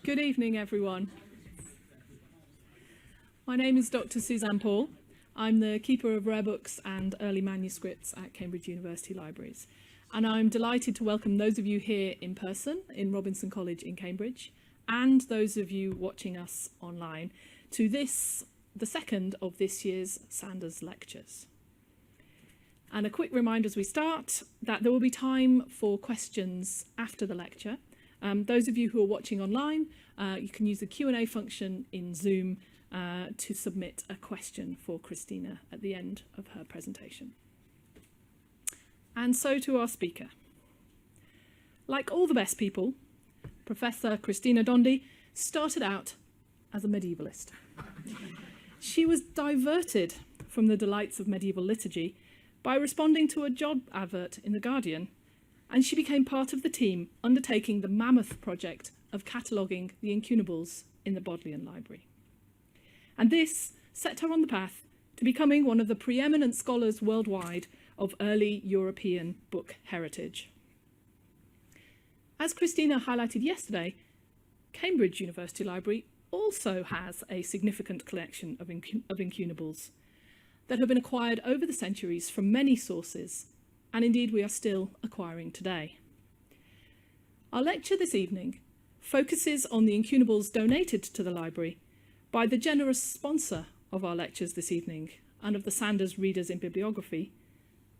Good evening, everyone. My name is Dr. Suzanne Paul. I'm the Keeper of Rare Books and Early Manuscripts at Cambridge University Libraries. And I'm delighted to welcome those of you here in person in Robinson College in Cambridge, and those of you watching us online, to this, the second of this year's Sandars Lectures. And a quick reminder as we start that there will be time for questions after the lecture. Those of you who are watching online, you can use the Q&A function in Zoom to submit a question for Cristina at the end of her presentation. And so to our speaker. Like all the best people, Professor Cristina Dondi started out as a medievalist. She was diverted from the delights of medieval liturgy by responding to a job advert in The Guardian, and she became part of the team undertaking the mammoth project of cataloguing the incunables in the Bodleian Library. And this set her on the path to becoming one of the preeminent scholars worldwide of early European book heritage. As Cristina highlighted yesterday, Cambridge University Library also has a significant collection of incunables that have been acquired over the centuries from many sources, and indeed we are still acquiring today. Our lecture this evening focuses on the incunables donated to the library by the generous sponsor of our lectures this evening and of the Sandars Readers in Bibliography,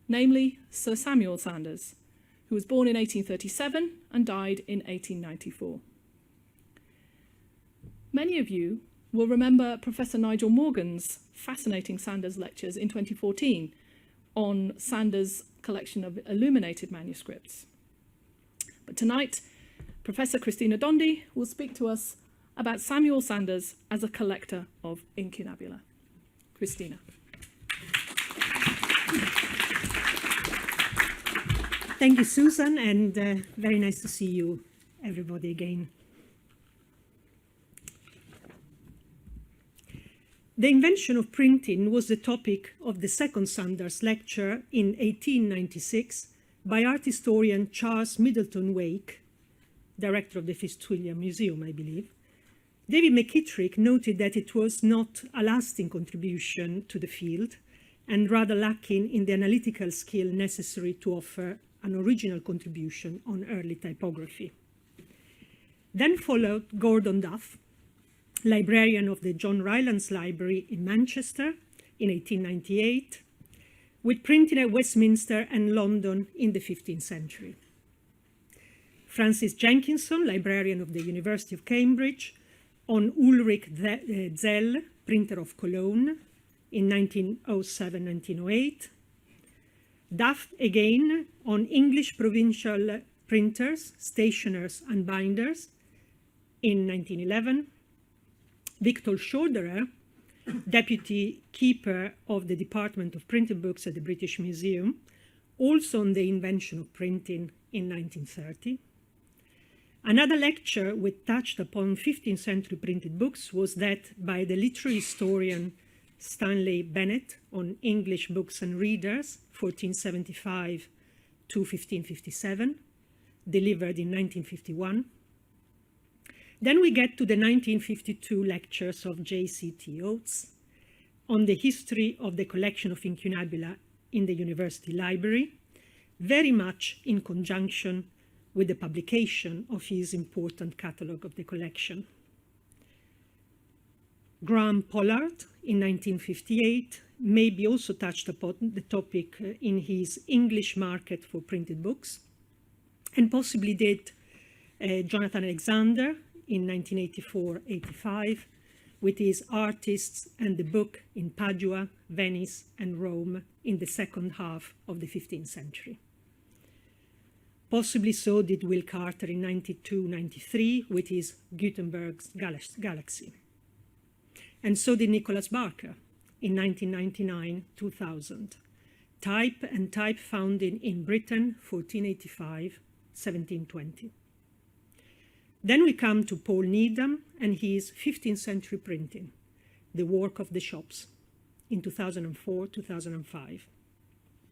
namely Sir Samuel Sandars, who was born in 1837 and died in 1894. Many of you will remember Professor Nigel Morgan's fascinating Sandars lectures in 2014 on Sandars' collection of illuminated manuscripts. But tonight, Professor Cristina Dondi will speak to us about Samuel Sandars as a collector of incunabula. Cristina. Thank you, Susan, and very nice to see you, everybody, again. The invention of printing was the topic of the second Sandars lecture in 1896 by art historian Charles Middleton Wake, director of the Fitzwilliam Museum, I believe. David McKittrick noted that it was not a lasting contribution to the field and rather lacking in the analytical skill necessary to offer an original contribution on early typography. Then followed Gordon Duff, librarian of the John Rylands Library in Manchester in 1898, with printing at Westminster and London in the 15th century. Francis Jenkinson, librarian of the University of Cambridge, on Ulrich Zell, printer of Cologne, in 1907-1908. Duff again on English provincial printers, stationers and binders in 1911. Victor Schorderer, deputy keeper of the Department of Printed Books at the British Museum, also on the invention of printing in 1930. Another lecture which touched upon 15th century printed books was that by the literary historian Stanley Bennett on English books and readers, 1475 to 1557, delivered in 1951. Then we get to the 1952 lectures of J.C.T. Oates on the history of the collection of incunabula in the University Library, very much in conjunction with the publication of his important catalogue of the collection. Graham Pollard, in 1958, maybe also touched upon the topic in his English Market for Printed Books, and possibly did Jonathan Alexander in 1984-85 with his Artists and the Book in Padua, Venice, and Rome in the second half of the 15th century. Possibly so did Will Carter in 92-93 with his Gutenberg's Galaxy. And so did Nicholas Barker in 1999-2000. Type and Type Founding in Britain, 1485-1720. Then we come to Paul Needham and his 15th century printing, The Work of the Shops, in 2004-2005.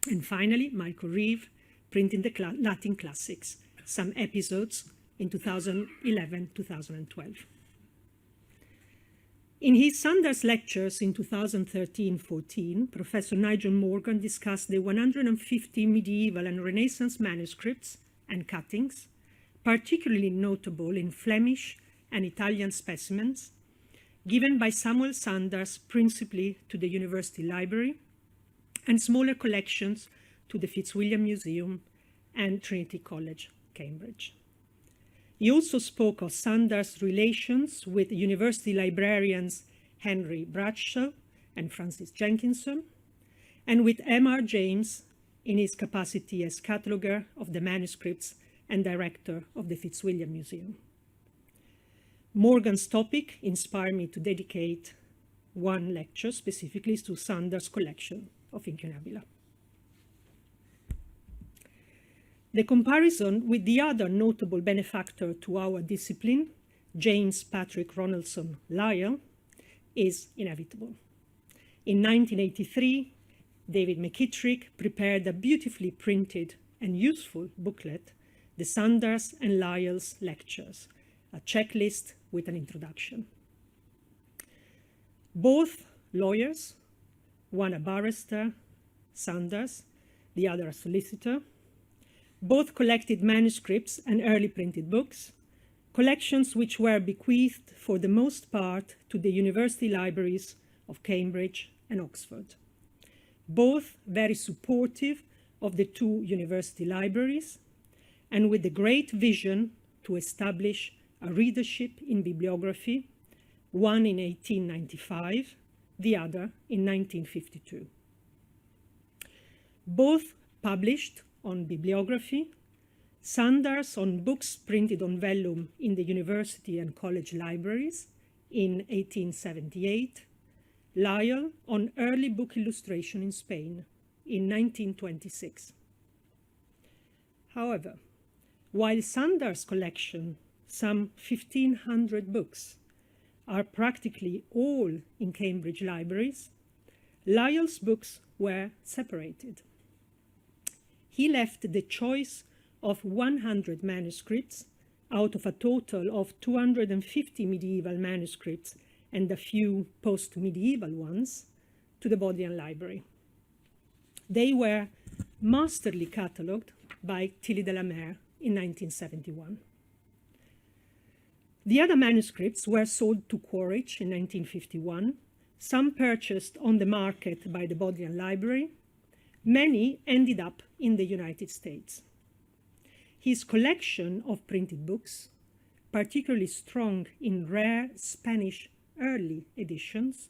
And finally, Michael Reeve, printing the Latin classics, some episodes in 2011-2012. In his Sandars lectures in 2013-14, Professor Nigel Morgan discussed the 150 medieval and Renaissance manuscripts and cuttings, particularly notable in Flemish and Italian specimens, given by Samuel Sandars principally to the University Library, and smaller collections to the Fitzwilliam Museum and Trinity College, Cambridge. He also spoke of Sandars' relations with university librarians Henry Bradshaw and Francis Jenkinson, and with M.R. James in his capacity as cataloger of the manuscripts and director of the Fitzwilliam Museum. Morgan's topic inspired me to dedicate one lecture specifically to Sandars' collection of incunabula. The comparison with the other notable benefactor to our discipline, James Patrick Ronaldson Lyell, is inevitable. In 1983, David McKittrick prepared a beautifully printed and useful booklet, The Sandars and Lyell's Lectures, a checklist with an introduction. Both lawyers, one a barrister, Sandars, the other a solicitor, both collected manuscripts and early printed books, collections which were bequeathed for the most part to the university libraries of Cambridge and Oxford. Both very supportive of the two university libraries, and with the great vision to establish a readership in bibliography, one in 1895, the other in 1952. Both published on Bibliography, Sandars on books printed on vellum in the university and college libraries in 1878, Lyell on early book illustration in Spain in 1926. However, while Sandars' collection, some 1,500 books, are practically all in Cambridge libraries, Lyell's books were separated. He left the choice of 100 manuscripts out of a total of 250 medieval manuscripts and a few post-medieval ones to the Bodleian Library. They were masterly catalogued by Tilly de la Mare in 1971. The other manuscripts were sold to Quaritch in 1951, some purchased on the market by the Bodleian Library. Many ended up in the United States. His collection of printed books, particularly strong in rare Spanish early editions,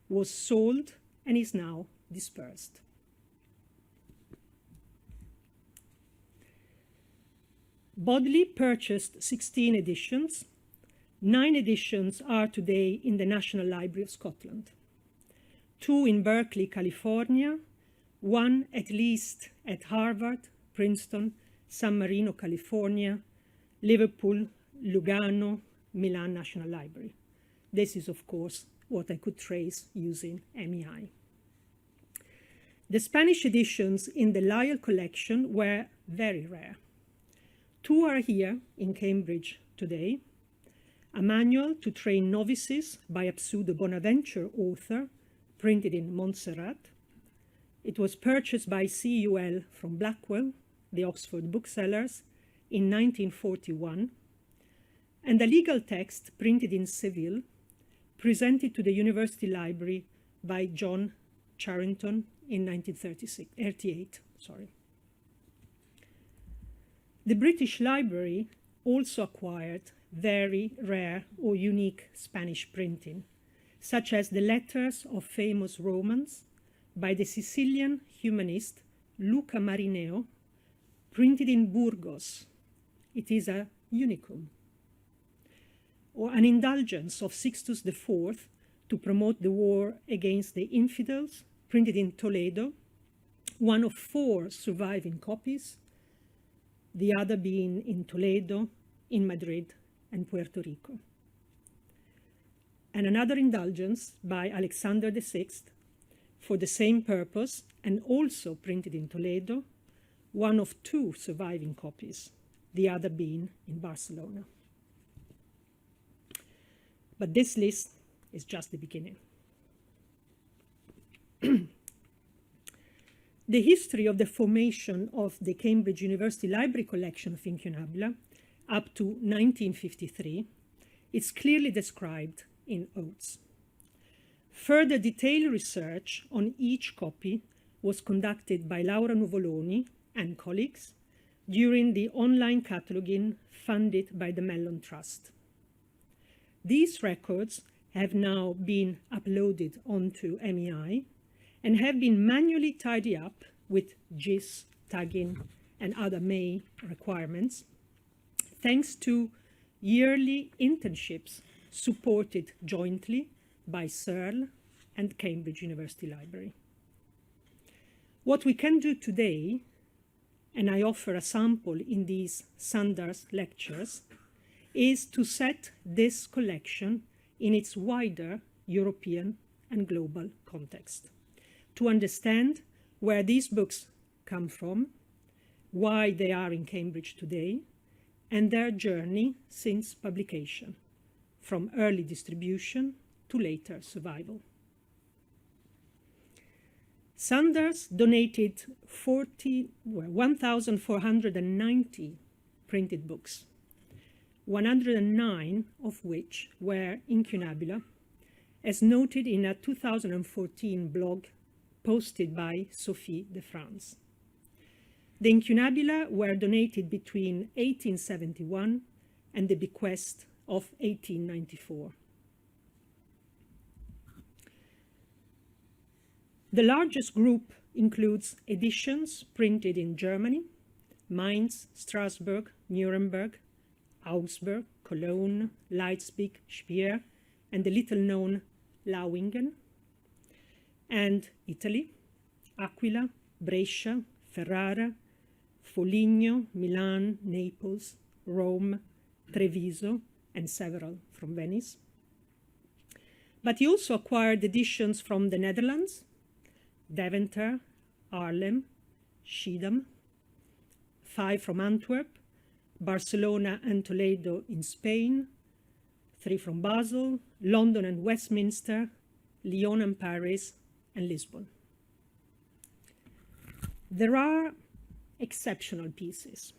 was sold and is now dispersed. Bodley purchased 16 editions. 9 editions are today in the National Library of Scotland. 2 in Berkeley, California, 1 at least at Harvard, Princeton, San Marino, California, Liverpool, Lugano, Milan National Library. This is, of course, what I could trace using MEI. The Spanish editions in the Lyell collection were very rare. 2 are here in Cambridge today. A manual to train novices by a pseudo-Bonaventure author, printed in Montserrat. It was purchased by CUL from Blackwell, the Oxford booksellers, in 1941, and a legal text printed in Seville, presented to the University Library by John Charrington in 1938. The British Library also acquired very rare or unique Spanish printing, such as the letters of famous Romans by the Sicilian humanist Luca Marineo, printed in Burgos. It is a unicum. Or an indulgence of Sixtus IV to promote the war against the infidels, printed in Toledo, one of 4 surviving copies, the other being in Toledo, in Madrid, and Puerto Rico. And another indulgence by Alexander VI for the same purpose, and also printed in Toledo, one of 2 surviving copies, the other being in Barcelona. But this list is just the beginning. The history of the formation of the Cambridge University Library collection of incunabula up to 1953 is clearly described in Oates. Further detailed research on each copy was conducted by Laura Nuvoloni and colleagues during the online cataloging funded by the Mellon Trust. These records have now been uploaded onto MEI and have been manually tidied up with GIS, tagging, and other MAI requirements, thanks to yearly internships supported jointly by Searle and Cambridge University Library. What we can do today, and I offer a sample in these Sandars lectures, is to set this collection in its wider European and global context, to understand where these books come from, why they are in Cambridge today, and their journey since publication, from early distribution to later survival. Sandars donated 1,490 printed books, 109 of which were incunabula, as noted in a 2014 blog posted by Sophie de France. The incunabula were donated between 1871 and the bequest of 1894. The largest group includes editions printed in Germany, Mainz, Strasbourg, Nuremberg, Augsburg, Cologne, Leipzig, Speyer, and the little-known Lauingen, and Italy, Aquila, Brescia, Ferrara, Foligno, Milan, Naples, Rome, Treviso, and several from Venice. But he also acquired editions from the Netherlands, Deventer, Haarlem, Schiedam, 5 from Antwerp, Barcelona and Toledo in Spain, 3 from Basel, London and Westminster, Lyon and Paris, and Lisbon. There are exceptional pieces,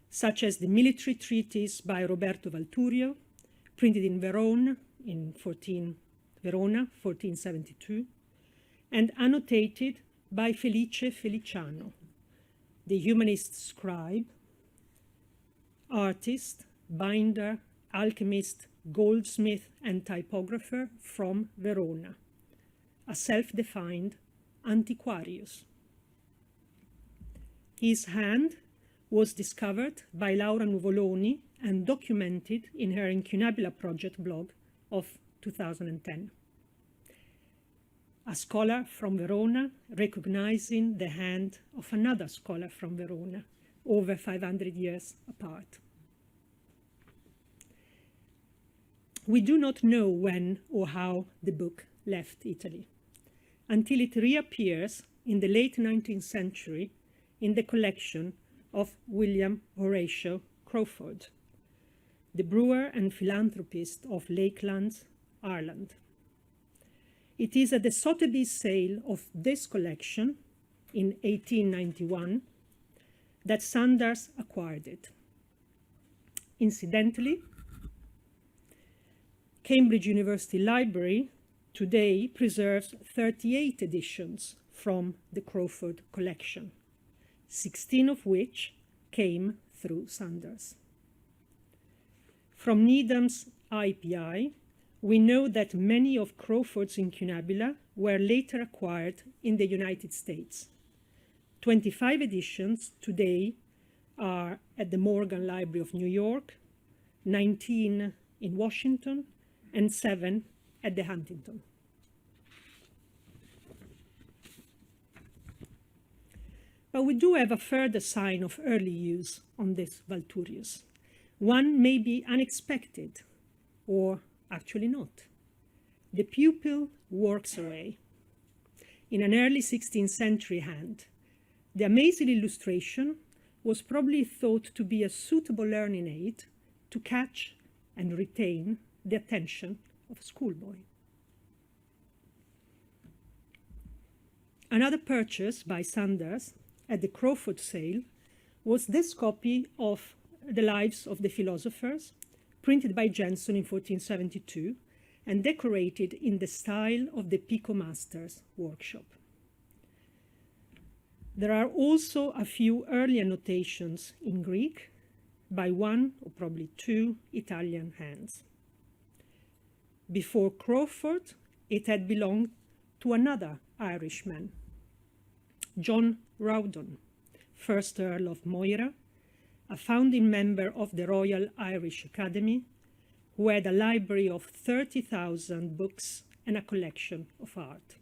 such as the military treatise by Roberto Valturio, printed in Verona in 1472, and annotated by Felice Feliciano, the humanist scribe, artist, binder, alchemist, goldsmith, and typographer from Verona, a self-defined antiquarius. His hand was discovered by Laura Nuvoloni and documented in her Incunabula Project blog of 2010. A scholar from Verona recognizing the hand of another scholar from Verona, over 500 years apart. We do not know when or how the book left Italy, until it reappears in the late 19th century in the collection of William Horatio Crawford, the brewer and philanthropist of Lakeland, Ireland. It is at the Sotheby's sale of this collection in 1891 that Sandars acquired it. Incidentally, Cambridge University Library today preserves 38 editions from the Crawford Collection, 16 of which came through Sandars. From Needham's IPI, we know that many of Crawford's incunabula were later acquired in the United States. 25 editions today are at the Morgan Library of New York, 19 in Washington, and 7 at the Huntington. But we do have a further sign of early use on this Valturius. One may be unexpected, or actually not. The pupil works away. In an early 16th century hand, the amazing illustration was probably thought to be a suitable learning aid to catch and retain the attention of a schoolboy. Another purchase by Sandars at the Crawford sale was this copy of The Lives of the Philosophers, printed by Jenson in 1472 and decorated in the style of the Pico Master's workshop. There are also a few early annotations in Greek by one or probably two Italian hands. Before Crawford, it had belonged to another Irishman, John Rawdon, 1st Earl of Moira, a founding member of the Royal Irish Academy, who had a library of 30,000 books and a collection of art.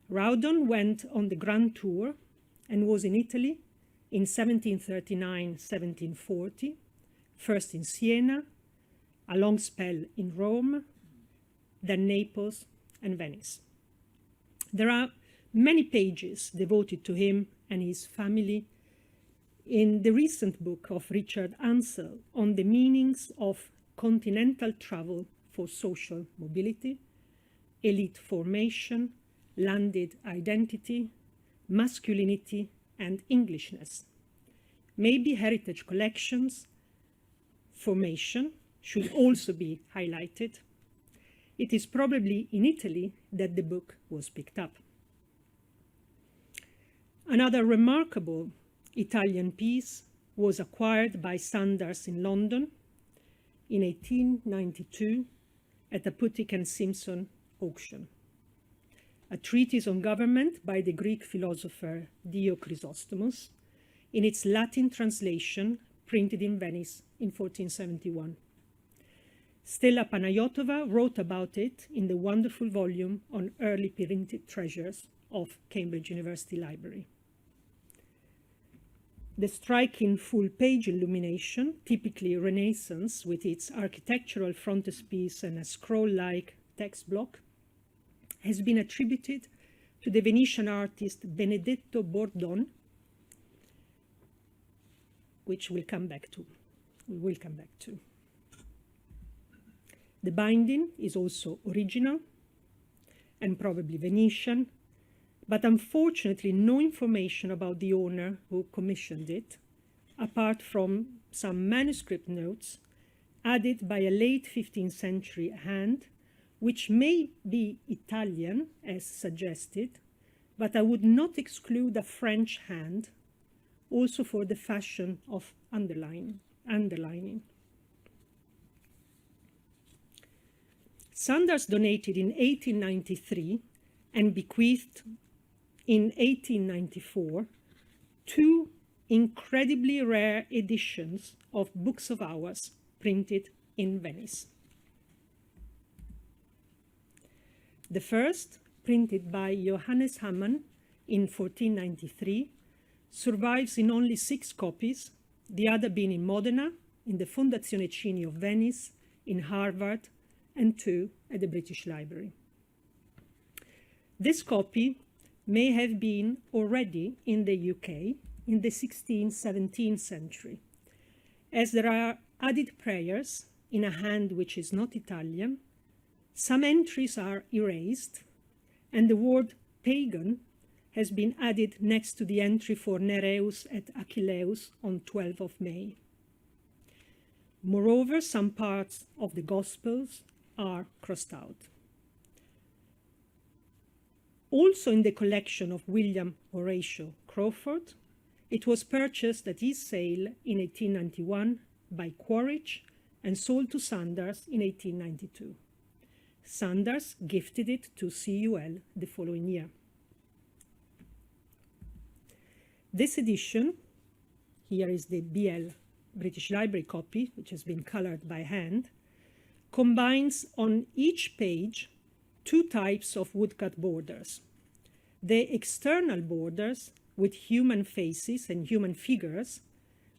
Rawdon went on the Grand Tour and was in Italy in 1739-1740, first in Siena, a long spell in Rome, then Naples and Venice. There are many pages devoted to him and his family in the recent book of Richard Ansell on the meanings of continental travel for social mobility, elite formation, landed identity, masculinity, and Englishness. Maybe heritage collections, formation should also be highlighted. It is probably in Italy that the book was picked up. Another remarkable Italian piece was acquired by Sandars in London in 1892 at the Puttick and Simpson auction. A treatise on government by the Greek philosopher Dio Chrysostomos in its Latin translation printed in Venice in 1471. Stella Panayotova wrote about it in the wonderful volume on early printed treasures of Cambridge University Library. The striking full-page illumination, typically Renaissance with its architectural frontispiece and a scroll-like text block, has been attributed to the Venetian artist Benedetto Bordon, which we will come back to. The binding is also original and probably Venetian, but unfortunately no information about the owner who commissioned it, apart from some manuscript notes added by a late 15th century hand, which may be Italian as suggested, but I would not exclude a French hand, also for the fashion of underlining. Sandars donated in 1893 and bequeathed in 1894 two incredibly rare editions of Books of Hours printed in Venice. The first, printed by Johannes Hammann in 1493, survives in only 6 copies, the other being in Modena, in the Fondazione Cini of Venice, in Harvard, and 2 at the British Library. This copy may have been already in the UK in the 16th, 17th century, as there are added prayers in a hand which is not Italian. Some entries are erased, and the word pagan has been added next to the entry for Nereus et Achilleus on 12th of May. Moreover, some parts of the Gospels are crossed out. Also in the collection of William Horatio Crawford, it was purchased at his sale in 1891 by Quaritch and sold to Sandars in 1892. Sandars gifted it to CUL the following year. This edition, here is the BL British Library copy, which has been colored by hand, combines on each page 2 types of woodcut borders. The external borders with human faces and human figures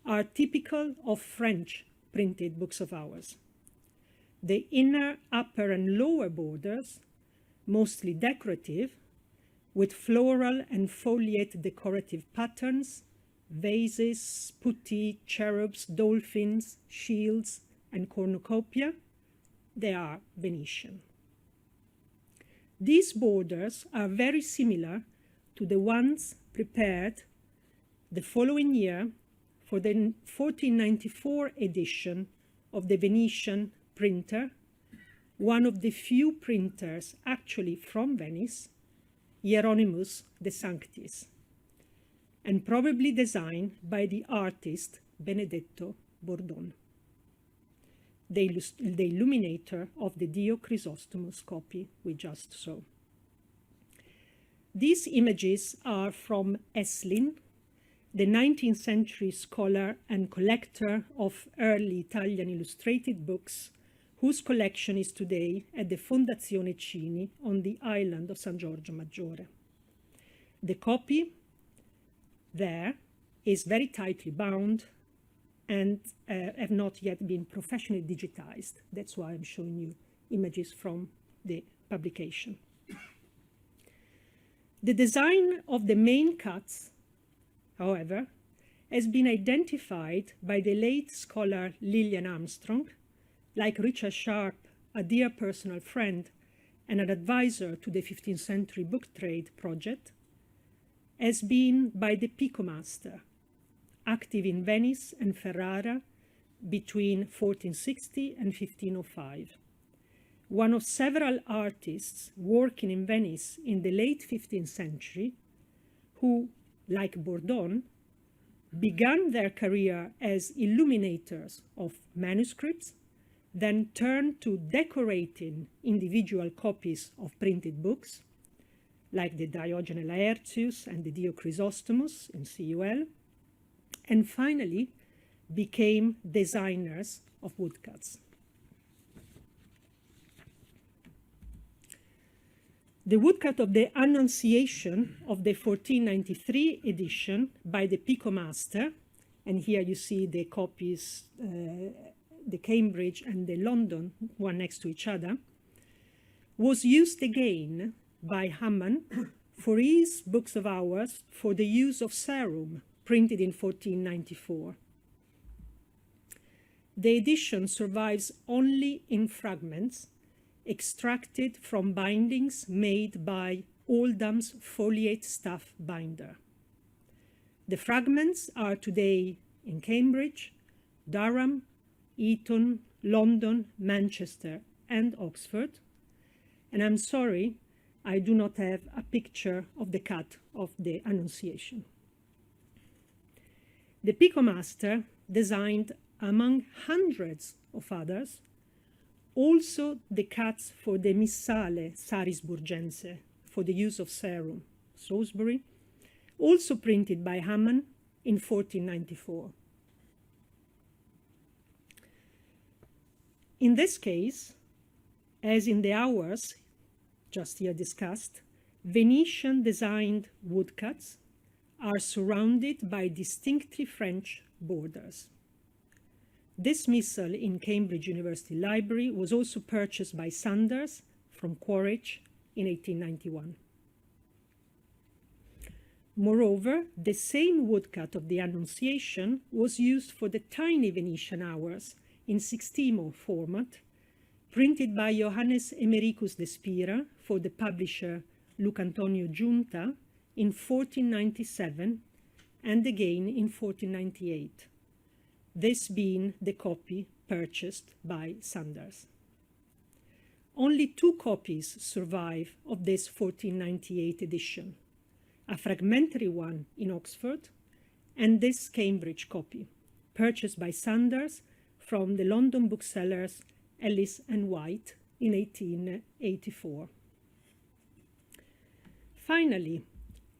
are typical of French printed Books of Hours. The inner, upper, and lower borders, mostly decorative, with floral and foliate decorative patterns, vases, putti, cherubs, dolphins, shields, and cornucopia, they are Venetian. These borders are very similar to the ones prepared the following year for the 1494 edition of the Venetian printer, one of the few printers actually from Venice, Hieronymus de Sanctis, and probably designed by the artist Benedetto Bordon, the illuminator of the Dio Chrysostomus copy we just saw. These images are from Eslin, the 19th century scholar and collector of early Italian illustrated books, whose collection is today at the Fondazione Cini on the island of San Giorgio Maggiore. The copy there is very tightly bound and have not yet been professionally digitized. That's why I'm showing you images from the publication. The design of the main cuts, however, has been identified by the late scholar Lillian Armstrong, like Richard Sharp, a dear personal friend and an advisor to the 15th century book trade project, as being by the Pico Master, active in Venice and Ferrara between 1460 and 1505. One of several artists working in Venice in the late 15th century who, like Bordon, began their career as illuminators of manuscripts, then turned to decorating individual copies of printed books, like the Diogene Laertius and the Dio Chrysostomus in CUL, and finally became designers of woodcuts. The woodcut of the Annunciation of the 1493 edition by the Pico Master, and here you see the copies, the Cambridge and the London, one next to each other, was used again by Hamann for his books of hours for the use of serum, printed in 1494. The edition survives only in fragments extracted from bindings made by Oldham's foliate stuff binder. The fragments are today in Cambridge, Durham, Eton, London, Manchester, and Oxford, and I'm sorry, I do not have a picture of the cut of the Annunciation. The Pico Master designed, among hundreds of others, also the cuts for the Missale Sarisburgense for the use of serum, Salisbury, also printed by Hamann in 1494. In this case, as in the hours just here discussed, Venetian-designed woodcuts are surrounded by distinctly French borders. This missal in Cambridge University Library was also purchased by Sandars from Quaritch in 1891. Moreover, the same woodcut of the Annunciation was used for the tiny Venetian hours in 16mo format, printed by Johannes Emericus de Spira for the publisher Lucantonio Giunta in 1497 and again in 1498, this being the copy purchased by Sandars. Only 2 copies survive of this 1498 edition, a fragmentary one in Oxford and this Cambridge copy, purchased by Sandars from the London booksellers Ellis and White in 1884. Finally,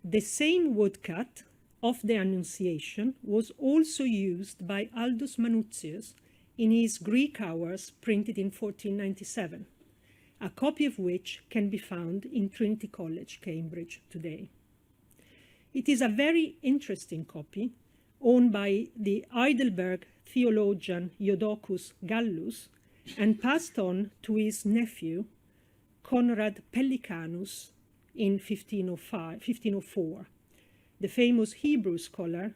the same woodcut of the Annunciation was also used by Aldus Manutius in his Greek Hours printed in 1497, a copy of which can be found in Trinity College, Cambridge today. It is a very interesting copy owned by the Heidelberg theologian Iodocus Gallus and passed on to his nephew Conrad Pellicanus in 1504, the famous Hebrew scholar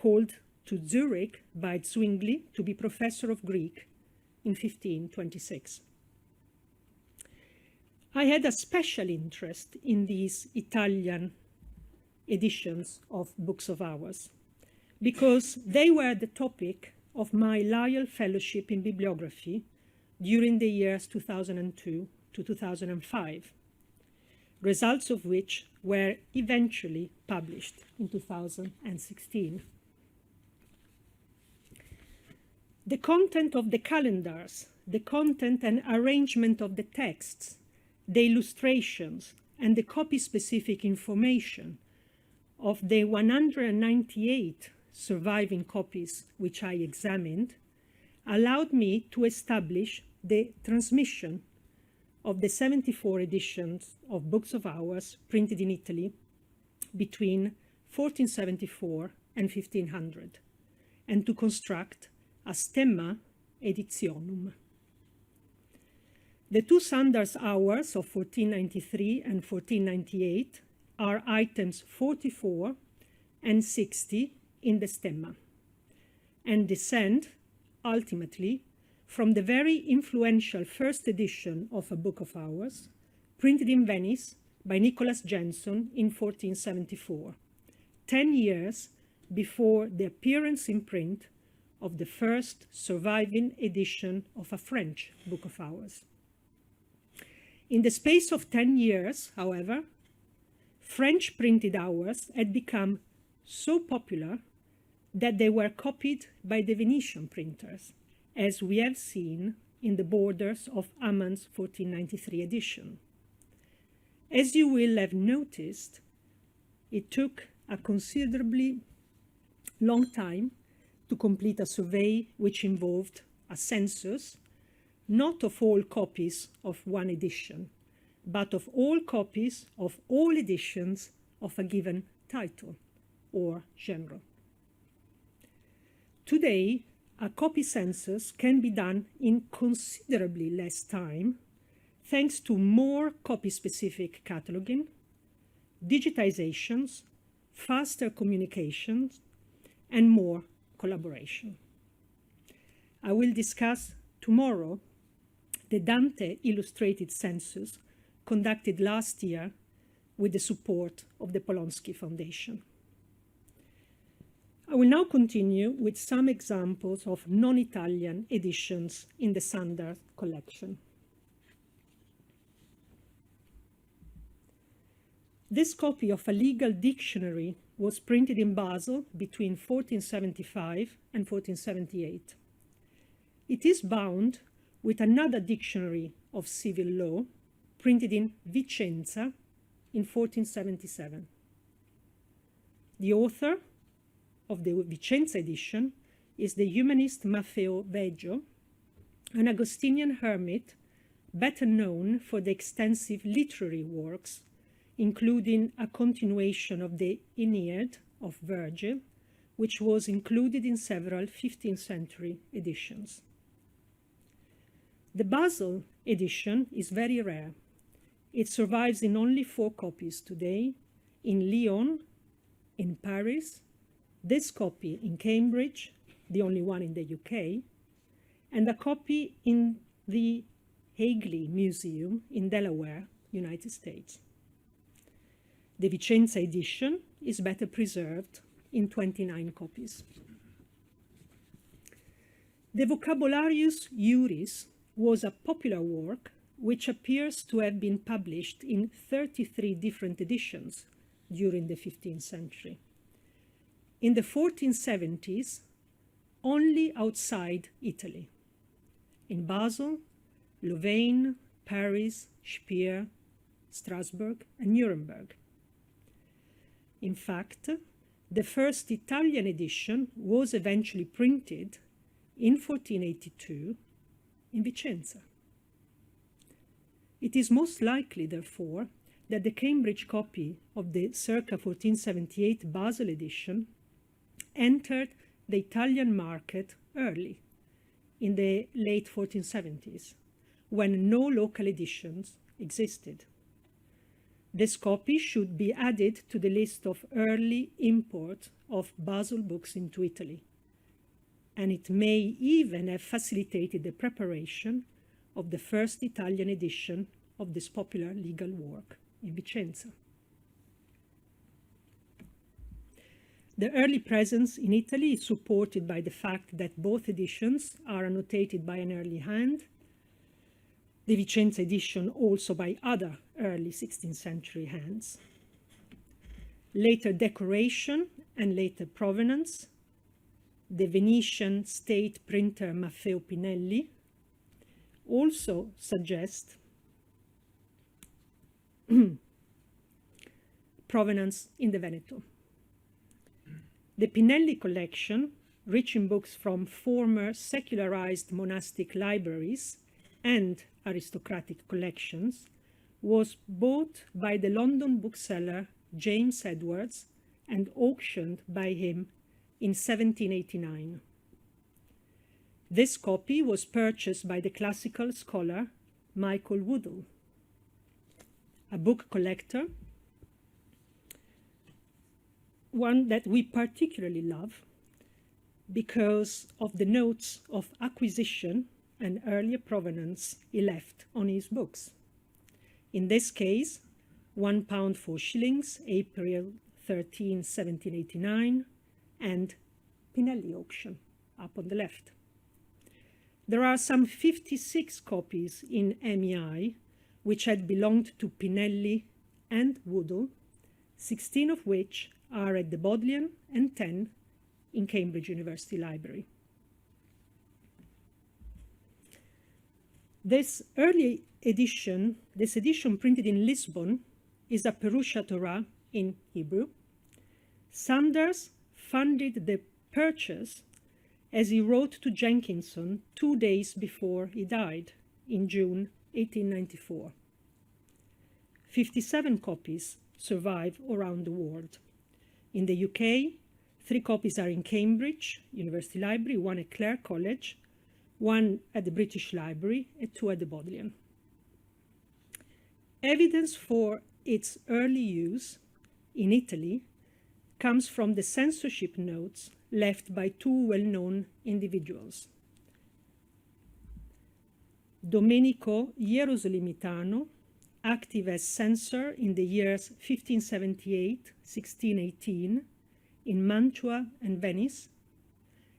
called to Zurich by Zwingli to be professor of Greek in 1526. I had a special interest in these Italian editions of books of hours because they were the topic of my Lyell Fellowship in Bibliography during the years 2002 to 2005, results of which were eventually published in 2016. The content of the calendars, the content and arrangement of the texts, the illustrations, and the copy-specific information of the 198 surviving copies which I examined allowed me to establish the transmission of the 74 editions of Books of Hours printed in Italy between 1474 and 1500, and to construct a stemma editionum. The two Sandars hours of 1493 and 1498 are items 44 and 60 in the stemma, and descend, ultimately, from the very influential first edition of A Book of Hours, printed in Venice by Nicholas Jenson in 1474, 10 years before the appearance in print of the first surviving edition of a French Book of Hours. In the space of 10 years, however, French printed hours had become so popular that they were copied by the Venetian printers, as we have seen in the borders of Ammann's 1493 edition. As you will have noticed, it took a considerably long time to complete a survey which involved a census, not of all copies of one edition, but of all copies of all editions of a given title or genre. Today, a copy census can be done in considerably less time, thanks to more copy-specific cataloging, digitizations, faster communications, and more collaboration. I will discuss tomorrow the Dante illustrated census conducted last year with the support of the Polonsky Foundation. I will now continue with some examples of non-Italian editions in the Sandars collection. This copy of a legal dictionary was printed in Basel between 1475 and 1478. It is bound with another dictionary of civil law printed in Vicenza in 1477. The author of the Vicenza edition is the humanist Maffeo Veggio, an Augustinian hermit better known for the extensive literary works, including a continuation of the Aeneid of Virgil, which was included in several 15th century editions. The Basel edition is very rare. It survives in only 4 copies today, in Lyon, in Paris, this copy in Cambridge, the only one in the UK, and a copy in the Hagley Museum in Delaware, United States. The Vicenza edition is better preserved in 29 copies. The Vocabularius Iuris was a popular work which appears to have been published in 33 different editions during the 15th century. In the 1470s, only outside Italy, in Basel, Louvain, Paris, Speyer, Strasbourg, and Nuremberg. In fact, the first Italian edition was eventually printed in 1482 in Vicenza. It is most likely, therefore, that the Cambridge copy of the circa 1478 Basel edition entered the Italian market early, in the late 1470s, when no local editions existed. This copy should be added to the list of early import of Basel books into Italy, and it may even have facilitated the preparation of the first Italian edition of this popular legal work in Vicenza. The early presence in Italy is supported by the fact that both editions are annotated by an early hand, the Vicenza edition also by other early 16th century hands. Later decoration and later provenance, the Venetian state printer Maffeo Pinelli, also suggest provenance in the Veneto. The Pinelli collection, rich in books from former secularized monastic libraries and aristocratic collections, was bought by the London bookseller James Edwards and auctioned by him in 1789. This copy was purchased by the classical scholar Michael Woodall, a book collector, one that we particularly love because of the notes of acquisition and earlier provenance he left on his books. In this case, £1 4 shillings, April 13, 1789, and Pinelli auction up on the left. There are some 56 copies in MEI which had belonged to Pinelli and Woodall, 16 of which are at the Bodleian and 10 in Cambridge University Library. This edition printed in Lisbon, is a Perusha Torah in Hebrew. Sandars funded the purchase as he wrote to Jenkinson 2 days before he died in June 1894. 57 copies survive around the world. In the UK, 3 copies are in Cambridge University Library, 1 at Clare College, 1 at the British Library, and 2 at the Bodleian. Evidence for its early use in Italy comes from the censorship notes left by 2 well-known individuals. Domenico Ierosolimitano, active as censor in the years 1578-1618 in Mantua and Venice,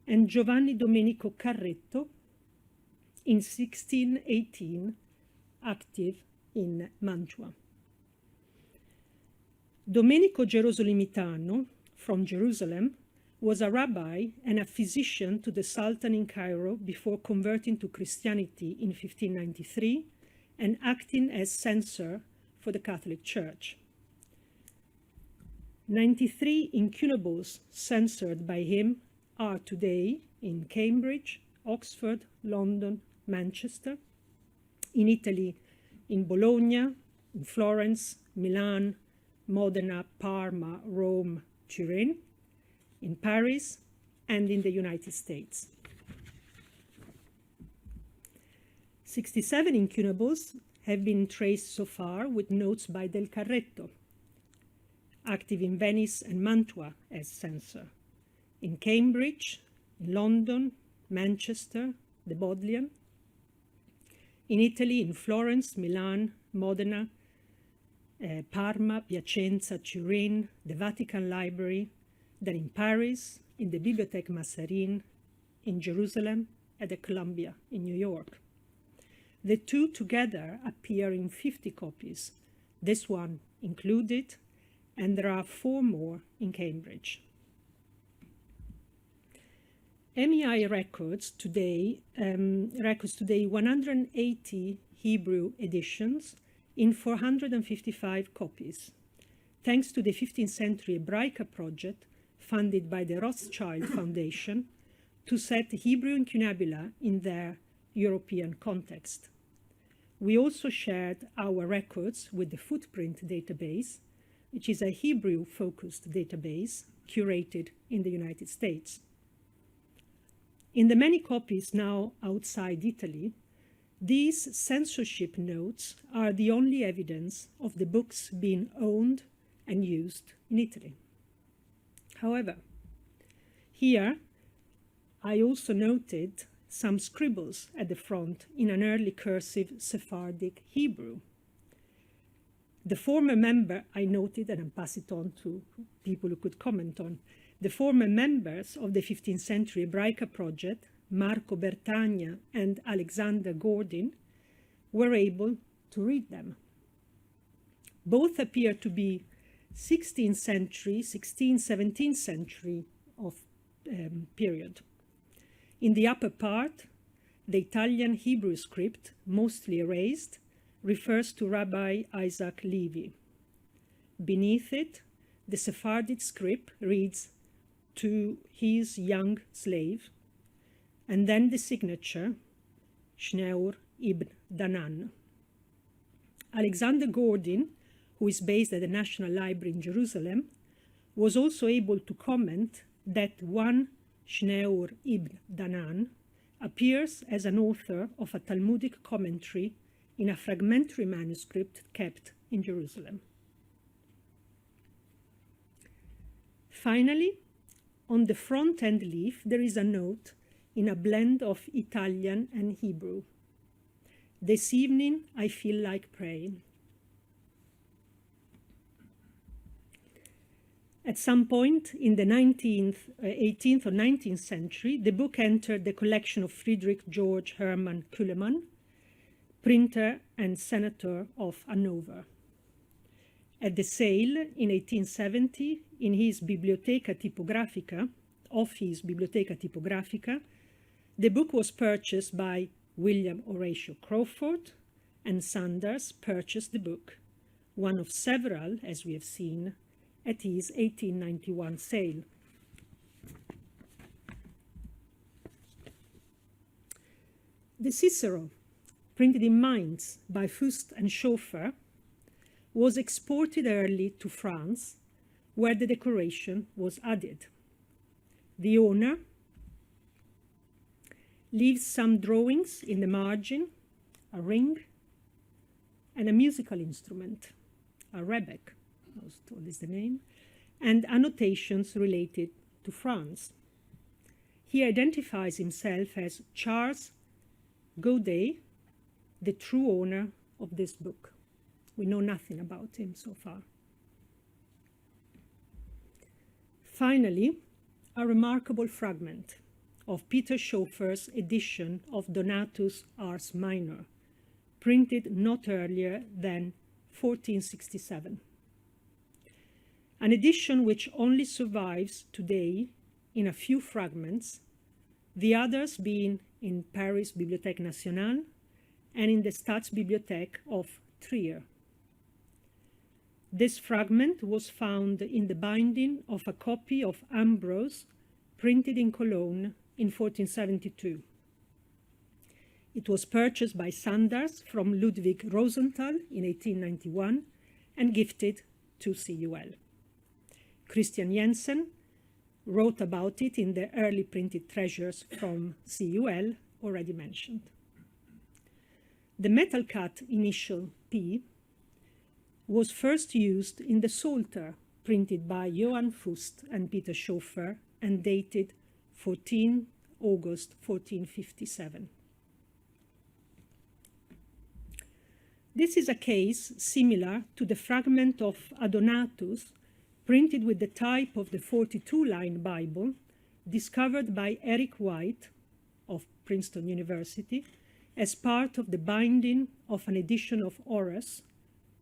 and Giovanni Domenico Carretto in 1618, active in Mantua. Domenico Ierosolimitano, from Jerusalem, was a rabbi and a physician to the Sultan in Cairo before converting to Christianity in 1593 and acting as censor for the Catholic Church. 93 incunables censored by him are today in Cambridge, Oxford, London, Manchester, in Italy, in Bologna, in Florence, Milan, Modena, Parma, Rome, Turin, in Paris, and in the United States. 67 incunables have been traced so far with notes by Del Carretto, active in Venice and Mantua as censor, in Cambridge, in London, Manchester, the Bodleian, in Italy, in Florence, Milan, Modena, Parma, Piacenza, Turin, the Vatican Library, then in Paris, in the Bibliothèque Mazarin, in Jerusalem, at the Columbia in New York. The 2 together appear in 50 copies, this one included, and there are 4 more in Cambridge. MEI records today 180 Hebrew editions in 455 copies, thanks to the 15th century Hebraica project funded by the Rothschild Foundation to set Hebrew incunabula in their European context. We also shared our records with the Footprint database, which is a Hebrew-focused database curated in the United States. In the many copies now outside Italy, these censorship notes are the only evidence of the books being owned and used in Italy. However, Here, I also noted some scribbles at the front in an early cursive Sephardic Hebrew. The former member, I noted, and I pass it on to people who could comment on, the former members of the 15th century Hebraica project, Marco Bertagna and Alexander Gordin, were able to read them. Both appear to be 16th century, 17th century of period. In the upper part, the Italian Hebrew script, mostly erased, refers to Rabbi Isaac Levy. Beneath it, the Sephardic script reads, "To his young slave," and then the signature, Shneur ibn Danan. Alexander Gordin, who is based at the National Library in Jerusalem, was also able to comment that one Shneur ibn Danan appears as an author of a Talmudic commentary in a fragmentary manuscript kept in Jerusalem. Finally, on the front-end leaf, there is a note in a blend of Italian and Hebrew. "This evening, I feel like praying." At some point in the 18th or 19th century, the book entered the collection of Friedrich Georg Hermann Küllemann, printer and senator of Hanover. At the sale in 1870, in his Bibliotheca Typographica, the book was purchased by William Horatio Crawford, and Sandars purchased the book, one of several, as we have seen, at his 1891 sale. The Cicero, printed in Mainz by Fust and Schoeffer, was exported early to France, where the decoration was added. The owner leaves some drawings in the margin, a ring, and a musical instrument, a rebec, I was told is the name, and annotations related to France. He identifies himself as Charles Godet, the true owner of this book. We know nothing about him so far. Finally, a remarkable fragment of Peter Schoeffer's edition of Donatus Ars Minor, printed not earlier than 1467. An edition which only survives today in a few fragments, the others being in Paris Bibliothèque Nationale and in the Staatsbibliothek of Trier. This fragment was found in the binding of a copy of Ambrose, printed in Cologne in 1472. It was purchased by Sandars from Ludwig Rosenthal in 1891 and gifted to CUL. Christian Jensen wrote about it in the early printed treasures from CUL, already mentioned. The metal cut initial P was first used in the Psalter, printed by Johann Fust and Peter Schoeffer and dated 14 August 1457. This is a case similar to the fragment of Adonatus, printed with the type of the 42-line Bible, discovered by Eric White of Princeton University as part of the binding of an edition of Horace,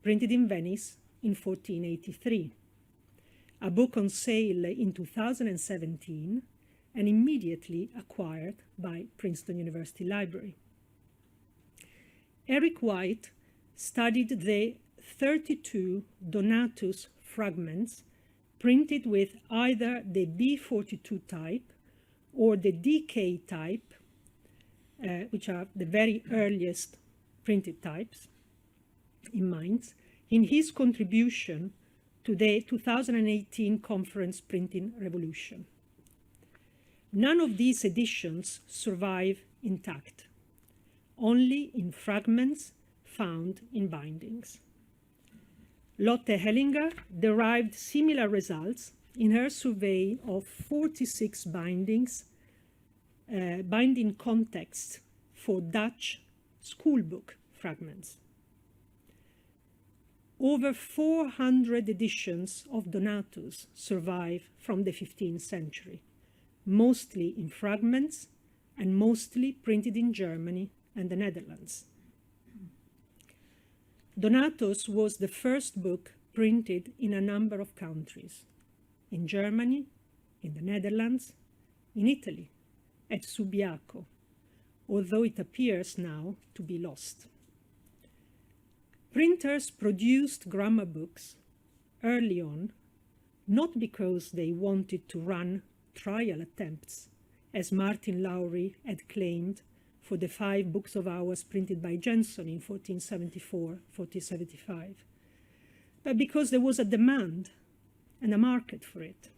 printed in Venice in 1483. A book on sale in 2017 and immediately acquired by Princeton University Library. Eric White studied the 32 Donatus fragments printed with either the B42 type or the DK type, which are the very earliest printed types in Mainz, in his contribution to the 2018 Conference Printing Revolution. None of these editions survive intact, only in fragments found in bindings. Lotte Hellinger derived similar results in her survey of 46 binding contexts for Dutch schoolbook fragments. Over 400 editions of Donatus survive from the 15th century, mostly in fragments and mostly printed in Germany and the Netherlands. Donatus was the first book printed in a number of countries: in Germany, in the Netherlands, in Italy, at Subiaco, although it appears now to be lost. Printers produced grammar books early on, not because they wanted to run trial attempts, as Martin Lowry had claimed for the 5 books of hours printed by Jenson in 1474-1475, but because there was a demand and a market for it.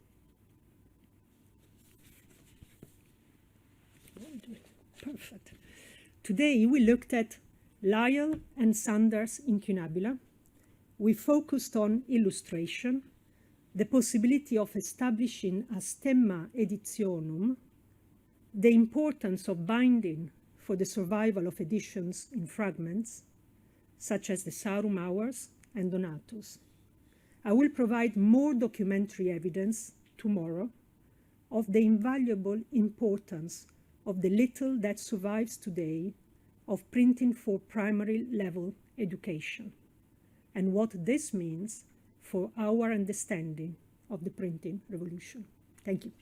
Perfect. Today we looked at Lyell and Sandars' incunabula. We focused on illustration, the possibility of establishing a stemma editionum, the importance of binding for the survival of editions in fragments, such as the Sarum Hours and Donatus. I will provide more documentary evidence tomorrow of the invaluable importance of the little that survives today of printing for primary level education, and what this means for our understanding of the printing revolution. Thank you.